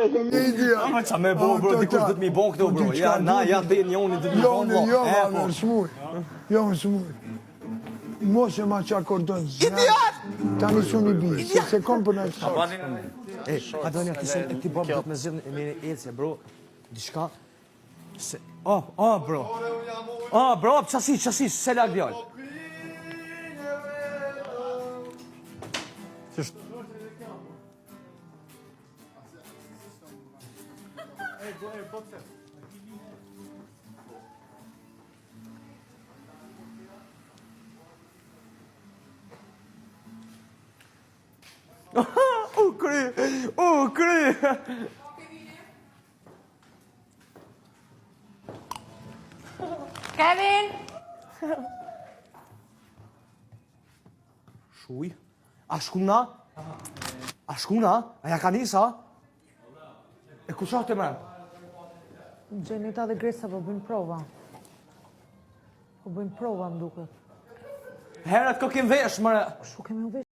Ama qa me bo, bro, dikush dhëtë mi bon këto, bro. Ja, na, ja, dhe njoni dhëtë mi bon, bro. Jo, smuj. Jo, smuj. Mos e ma që akordon. Idiot! Tani sun i bi, se kom për në sot. Adonja, ti bom dhëtë me zhjith me ecje, bro. Dishka. Bro. Bro, qasi, se lak djallë. U kry! Kevin! Shuj? A shkuna? A ja ka nisa? E ku shohë të men? Gjenita dhe Gresa po bëjnë prova. Po bëjnë prova më duket. Herët ko kem vesh, mëre. Shu kemi u vesh.